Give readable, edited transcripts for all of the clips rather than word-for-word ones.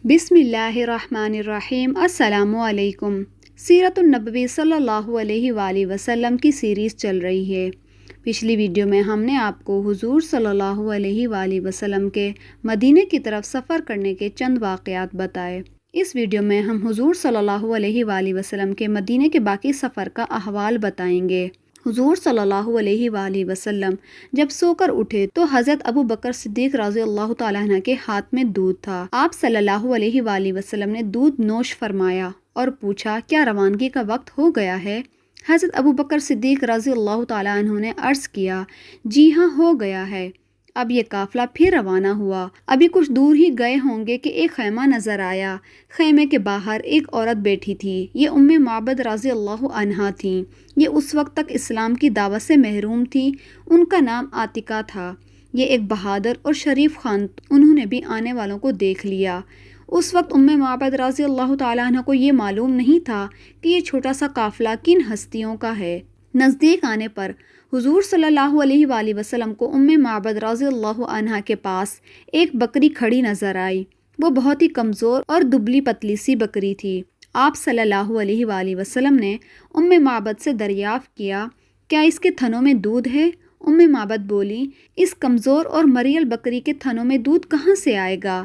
بسم اللہ الرحمن الرحیم۔ السلام علیکم۔ سیرت النبوی صلی اللہ علیہ وآلہ وسلم کی سیریز چل رہی ہے۔ پچھلی ویڈیو میں ہم نے آپ کو حضور صلی اللہ علیہ وآلہ وسلم کے مدینے کی طرف سفر کرنے کے چند واقعات بتائے۔ اس ویڈیو میں ہم حضور صلی اللہ علیہ وآلہ وسلم کے مدینے کے باقی سفر کا احوال بتائیں گے۔ حضور صلی اللہ علیہ وآلہ وسلم جب سو کر اٹھے تو حضرت ابو بکر صدیق رضی اللہ تعالیٰ عنہ کے ہاتھ میں دودھ تھا۔ آپ صلی اللہ علیہ وآلہ وسلم نے دودھ نوش فرمایا اور پوچھا، کیا روانگی کا وقت ہو گیا ہے؟ حضرت ابو بکر صدیق رضی اللہ تعالیٰ عنہ نے عرض کیا، جی ہاں ہو گیا ہے۔ اب یہ قافلہ پھر روانہ ہوا۔ ابھی کچھ دور ہی گئے ہوں گے کہ ایک خیمہ نظر آیا۔ خیمے کے باہر ایک عورت بیٹھی تھی۔ یہ ام معبد رضی اللہ عنہا تھیں۔ یہ اس وقت تک اسلام کی دعوت سے محروم تھی۔ ان کا نام عاتقہ تھا۔ یہ ایک بہادر اور شریف خان، انہوں نے بھی آنے والوں کو دیکھ لیا۔ اس وقت ام معبد رضی اللہ تعالیٰ عنہ کو یہ معلوم نہیں تھا کہ یہ چھوٹا سا قافلہ کن ہستیوں کا ہے۔ نزدیک آنے پر حضور صلی اللہ علیہ وآلہ وسلم کو ام معبد رضی اللہ عنہا کے پاس ایک بکری کھڑی نظر آئی۔ وہ بہت ہی کمزور اور دبلی پتلی سی بکری تھی۔ آپ صلی اللہ علیہ وآلہ وسلم نے ام معبد سے دریافت کیا، کیا اس کے تھنوں میں دودھ ہے؟ ام معبد بولی، اس کمزور اور مریل بکری کے تھنوں میں دودھ کہاں سے آئے گا؟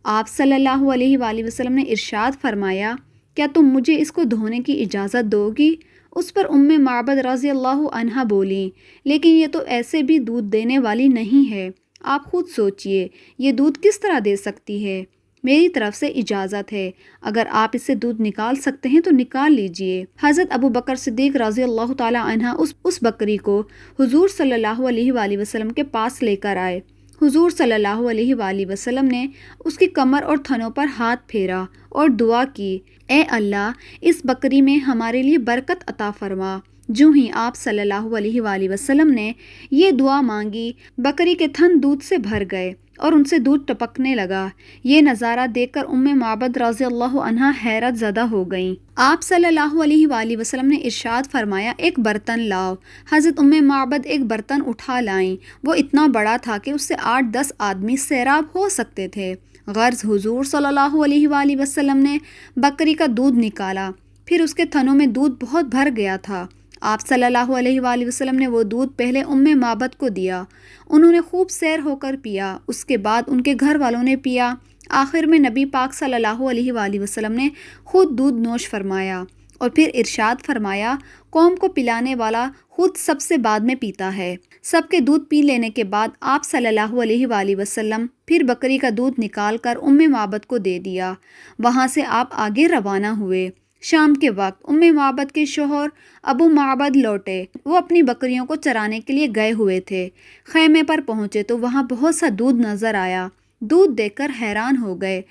آپ صلی اللہ علیہ وآلہ وسلم نے ارشاد فرمایا، کیا تم مجھے اس کو دھونے کی اجازت دو گی؟ اس پر ام معبد رضی اللہ عنہا بولی، لیکن یہ تو ایسے بھی دودھ دینے والی نہیں ہے۔ آپ خود سوچئے، یہ دودھ کس طرح دے سکتی ہے؟ میری طرف سے اجازت ہے، اگر آپ اس سے دودھ نکال سکتے ہیں تو نکال لیجئے۔ حضرت ابو بکر صدیق رضی اللہ تعالی عنہ اس بکری کو حضور صلی اللہ علیہ وآلہ وسلم کے پاس لے کر آئے۔ حضور صلی اللہ علیہ وآلہ وسلم نے اس کی کمر اور تھنوں پر ہاتھ پھیرا اور دعا کی، اے اللہ، اس بکری میں ہمارے لیے برکت عطا فرما۔ جو ہی آپ صلی اللہ علیہ وآلہ وسلم نے یہ دعا مانگی، بکری کے تھن دودھ سے بھر گئے اور ان سے دودھ ٹپکنے لگا۔ یہ نظارہ دیکھ کر ام معبد رضی اللہ عنہا حیرت زدہ ہو گئیں۔ آپ صلی اللہ علیہ وآلہ وسلم نے ارشاد فرمایا، ایک برتن لاؤ۔ حضرت ام معبد ایک برتن اٹھا لائیں۔ وہ اتنا بڑا تھا کہ اس سے 8-10 آدمی سیراب ہو سکتے تھے۔ غرض حضور صلی اللہ علیہ وآلہ وسلم نے بکری کا دودھ نکالا، پھر اس کے تھنوں میں دودھ بہت بھر گیا تھا۔ آپ صلی اللہ علیہ وآلہ وسلم نے وہ دودھ پہلے ام معبد کو دیا۔ انہوں نے خوب سیر ہو کر پیا، اس کے بعد ان کے گھر والوں نے پیا۔ آخر میں نبی پاک صلی اللہ علیہ وآلہ وسلم نے خود دودھ نوش فرمایا اور پھر ارشاد فرمایا، قوم کو پلانے والا خود سب سے بعد میں پیتا ہے۔ سب کے دودھ پی لینے کے بعد آپ صلی اللہ علیہ وآلہ وسلم پھر بکری کا دودھ نکال کر ام معبد کو دے دیا۔ وہاں سے آپ آگے روانہ ہوئے۔ شام کے وقت ام معبد کے شوہر ابو معبد لوٹے۔ وہ اپنی بکریوں کو چرانے کے لیے گئے ہوئے تھے۔ خیمے پر پہنچے تو وہاں بہت سا دودھ نظر آیا۔ دودھ دیکھ کر حیران ہو گئے۔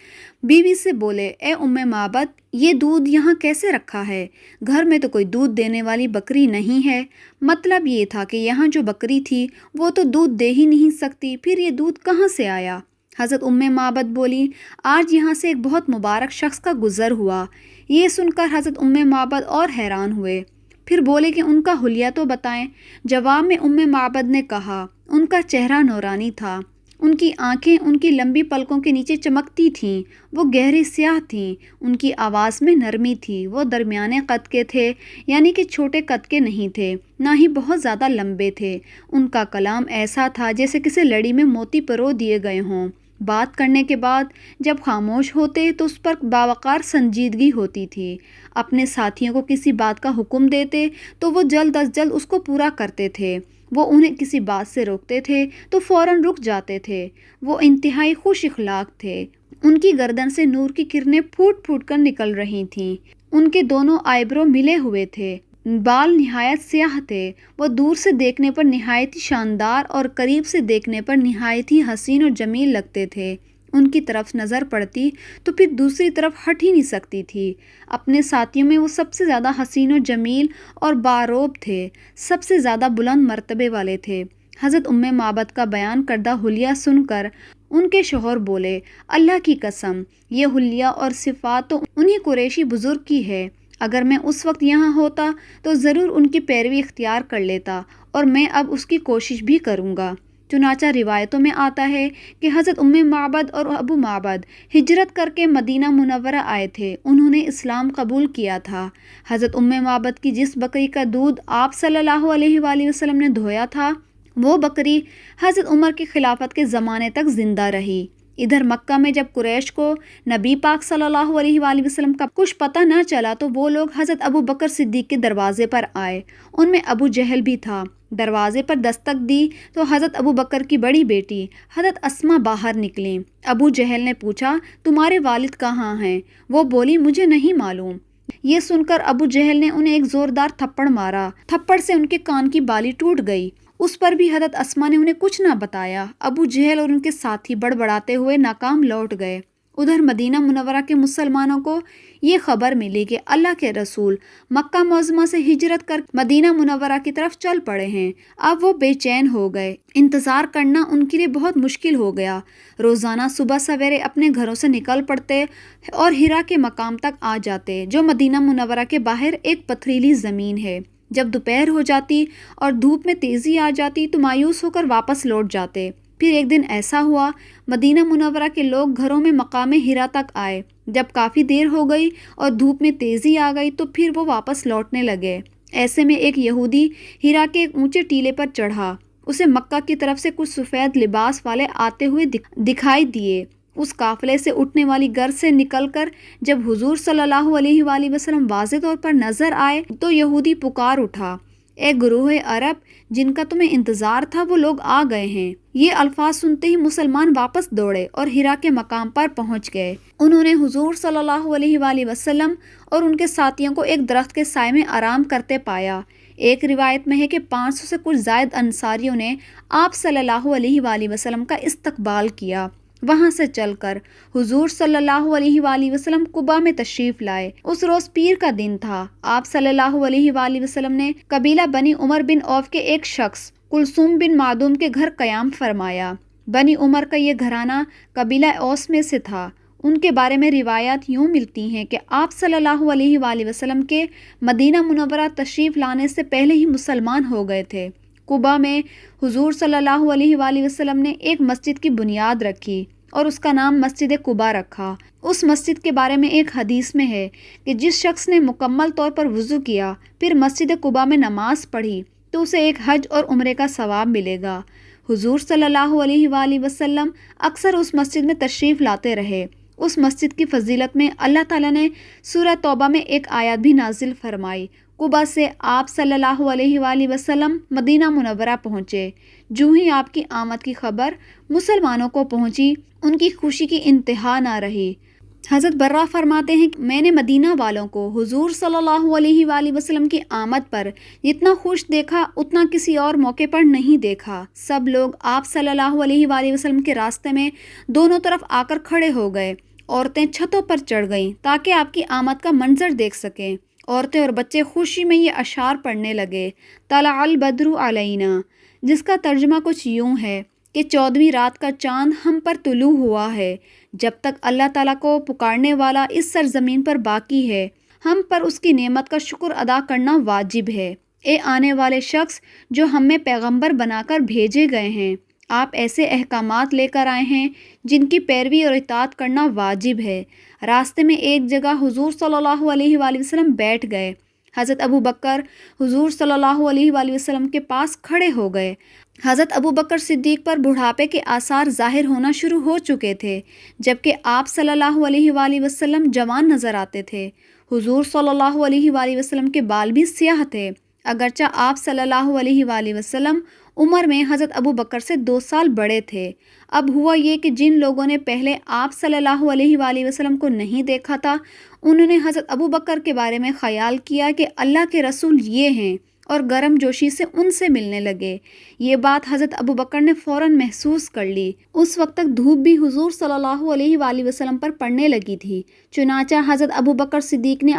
بیوی سے بولے، اے ام معبد، یہ دودھ یہاں کیسے رکھا ہے؟ گھر میں تو کوئی دودھ دینے والی بکری نہیں ہے۔ مطلب یہ تھا کہ یہاں جو بکری تھی وہ تو دودھ دے ہی نہیں سکتی، پھر یہ دودھ کہاں سے آیا؟ حضرت ام معبد بولی، آج یہاں سے ایک بہت مبارک شخص کا گزر ہوا۔ یہ سن کر حضرت ام معبد اور حیران ہوئے۔ پھر بولے کہ ان کا حلیہ تو بتائیں۔ جواب میں ام معبد نے کہا، ان کا چہرہ نورانی تھا، ان کی آنکھیں ان کی لمبی پلکوں کے نیچے چمکتی تھیں، وہ گہری سیاہ تھیں، ان کی آواز میں نرمی تھی، وہ درمیانے قد کے تھے، یعنی کہ چھوٹے قد کے نہیں تھے، نہ ہی بہت زیادہ لمبے تھے۔ ان کا کلام ایسا تھا جیسے کسی لڑی میں موتی پرو دیے گئے ہوں۔ بات کرنے کے بعد جب خاموش ہوتے تو اس پر باوقار سنجیدگی ہوتی تھی۔ اپنے ساتھیوں کو کسی بات کا حکم دیتے تو وہ جلد از جلد اس کو پورا کرتے تھے۔ وہ انہیں کسی بات سے روکتے تھے تو فوراً رک جاتے تھے۔ وہ انتہائی خوش اخلاق تھے۔ ان کی گردن سے نور کی کرنیں پھوٹ پھوٹ کر نکل رہی تھیں۔ ان کے دونوں آئیبرو ملے ہوئے تھے۔ بال نہایت سیاہ تھے۔ وہ دور سے دیکھنے پر نہایت ہی شاندار اور قریب سے دیکھنے پر نہایت ہی حسین اور جمیل لگتے تھے۔ ان کی طرف نظر پڑتی تو پھر دوسری طرف ہٹ ہی نہیں سکتی تھی۔ اپنے ساتھیوں میں وہ سب سے زیادہ حسین و جمیل اور باروب تھے، سب سے زیادہ بلند مرتبے والے تھے۔ حضرت ام معبد کا بیان کردہ حلیہ سن کر ان کے شوہر بولے، اللہ کی قسم، یہ حلیہ اور صفات تو انہی قریشی بزرگ کی ہے۔ اگر میں اس وقت یہاں ہوتا تو ضرور ان کی پیروی اختیار کر لیتا، اور میں اب اس کی کوشش بھی کروں گا۔ चुनाचा रिवायतों में आता है कि हज़रत उम्मे माबद और अबू माबद हिजरत करके मदीना मुनव्वरा आए थे। उन्होंने इस्लाम कबूल किया था। हज़रत उम्मे माबद की जिस बकरी का दूध आप सल्लल्लाहु अलैहि वसल्लम ने धोया था, वो बकरी हज़रत उमर की खिलाफत के ज़माने तक ज़िंदा रही। इधर मक्का में जब कुरैश को नबी पाक सल्लल्लाहु अलैहि वसल्लम का कुछ पता न चला तो वो लोग हज़रत अबू बकर सिद्दीक़ के दरवाज़े पर आए। उनमें अबू जहल भी था। दरवाज़े पर दस्तक दी तो हज़रत अबू बकर की बड़ी बेटी हज़रत अस्मा बाहर निकलीं। अबू जहल ने पूछा, तुम्हारे वालिद कहाँ हैं? वो बोली, मुझे नहीं मालूम। ये सुनकर अबू जहल ने उन्हें एक ज़ोरदार थप्पड़ मारा। थप्पड़ से उनके कान की बाली टूट गई। उस पर भी हज़रत अस्मा ने उन्हें कुछ ना बताया। अबू जहल और उनके साथी बड़बड़ाते हुए नाकाम लौट गए। उधर मदीना मुनव्वरा के मुसलमानों को ये खबर मिली कि अल्लाह के रसूल मक्का मुअज़्ज़मा से हिजरत कर मदीना मुनव्वरा की तरफ चल पड़े हैं। अब वो बेचैन हो गए। इंतज़ार करना उनके लिए बहुत मुश्किल हो गया। रोज़ाना सुबह सवेरे अपने घरों से निकल पड़ते और हिरा के मकाम तक आ जाते, जो मदीना मुनव्वरा के बाहर एक पथरीली ज़मीन है। जब दोपहर हो जाती और धूप में तेज़ी आ जाती तो मायूस होकर वापस लौट जाते। फिर एक दिन ऐसा हुआ, मदीना मुनव्वरा के लोग घरों में मकाम हिरा तक आए। जब काफ़ी देर हो गई और धूप में तेज़ी आ गई तो फिर वो वापस लौटने लगे। ऐसे में एक यहूदी हिरा के एक ऊंचे टीले पर चढ़ा। उसे मक्का की तरफ से कुछ सफ़ेद लिबास वाले आते हुए दिखाई दिए। उस काफ़िले से उठने वाली गर से निकलकर जब हुजूर सल्लल्लाहु अलैहि वसल्लम वाज़े तौर पर नज़र आए तो यहूदी पुकार उठा, ए गुरूह अरब, जिनका तुम्हें इंतज़ार था वो लोग आ गए हैं। ये अल्फाज सुनते ही मुसलमान वापस दौड़े और हिरा के मकाम पर पहुंच गए। उन्होंने हुजूर सल्लल्लाहु अलैहि वसल्लम और उनके साथियों को एक दरख्त के साए में आराम करते पाया। एक रिवायत में है कि 500 से कुछ ज़ायद अंसारियों ने आप सल्लल्लाहु अलैहि वसल्लम का इस्तकबाल किया। वहाँ से चलकर हुजूर सल्लल्लाहु अलैहि वसल्लम कुबा में तशरीफ़ लाए। उस रोज़ पीर का दिन था। आप सल्लल्लाहु अलैहि वसल्लम ने कबीला बनी उमर बिन औफ के एक शख्स कुलसूम बिन मादूम के घर क़याम फरमाया। बनी उमर का ये घराना कबीला औस में से था। उनके बारे में रिवायत यूँ मिलती हैं कि आप सल्लल्लाहु अलैहि वसल्लम के मदीना मुनव्वरा तशरीफ़ लाने से पहले ही मुसलमान हो गए थे। कुबा में हुजूर सल्लल्लाहु अलैहि वसल्लम ने एक मस्जिद की बुनियाद रखी और उसका नाम मस्जिद कुबा रखा। उस मस्जिद के बारे में एक हदीस में है कि जिस शख्स ने मुकम्मल तौर पर वज़ू किया फिर मस्जिद कुबा में नमाज पढ़ी तो उसे एक हज और उम्रे का सवाब मिलेगा। हुजूर सल्लल्लाहु अलैहि वसल्लम अक्सर उस मस्जिद में तशरीफ़ लाते रहे। उस मस्जिद की फजीलत में अल्लाह ताला ने सूरह तौबा में एक आयत भी नाजिल फरमाई। कुबा से आप सल्लल्लाहु अलैहि वसल्लम मदीना मुनव्वरा पहुँचे। जो ही आपकी आमद की खबर मुसलमानों को पहुँची, उनकी खुशी की इंतहा ना रही। हज़रत बर्रा फरमाते हैं कि मैंने मदीना वालों को हुजूर सल्लल्लाहु अलैहि वसल्लम की आमद पर जितना खुश देखा उतना किसी और मौके पर नहीं देखा। सब लोग आप सल्लल्लाहु अलैहि वसल्लम के रास्ते में दोनों तरफ आकर खड़े हो गए। औरतें छतों पर चढ़ गईं ताकि आपकी आमद का मंजर देख सकें। औरतें और बच्चे खुशी में ये अशार पढ़ने लगे, तलअल बद्रु अलैना, जिसका तर्जुमा कुछ यूँ है कि 14वीं रात का चाँद हम पर तुलू हुआ है। जब तक अल्लाह ताला को पुकारने वाला इस सरजमीन पर बाकी है, हम पर उसकी नेमत का शुक्र अदा करना वाजिब है। ए आने वाले शख्स जो हम में पैगंबर बनाकर भेजे गए हैं, आप ऐसे अहकामात लेकर आए हैं जिनकी पैरवी और इताअत करना वाजिब है। रास्ते में एक जगह हुजूर सल्लल्लाहु अलैहि वसल्लम बैठ गए। हज़रत अबू बकर हुजूर सल्लल्लाहु अलैहि वसल्लम के पास खड़े हो गए। हज़रत अबू बकर सिद्दीक़ पर बुढ़ापे के आसार ज़ाहिर होना शुरू हो चुके थे, जबकि आप सल्लल्लाहु अलैहि वसल्लम जवान नज़र आते थे। हुजूर सल्लल्लाहु अलैहि वसल्लम के बाल भी स्याह थे। अगरचा आप सल्लल्लाहु अलैहि वसल्लम उम्र में हज़रत अबू बकर से 2 साल बड़े थे। अब हुआ ये कि जिन लोगों ने पहले आप सल्लल्लाहु अलैहि वसल्लम को नहीं देखा था, उन्होंने हज़रत अबू बकर के बारे में ख़याल किया कि अल्लाह के रसूल ये हैं और गर्म जोशी से उनसे मिलने लगे। ये बात हज़रत अबू बकर ने फ़ौरन महसूस कर ली। उस वक्त तक धूप भी हुजूर सल्लल्लाहु अलैहि वसल्लम पर पड़ने लगी थी। चुनाचा हज़रत अबू बकर सिद्दीक़ ने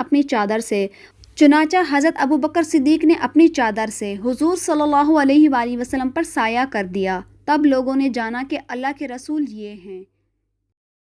अपनी चादर से हुजूर सल्लल्लाहु अलैहि वसल्लम पर साया कर दिया। तब लोगों ने जाना कि अल्लाह के रसूल ये हैं।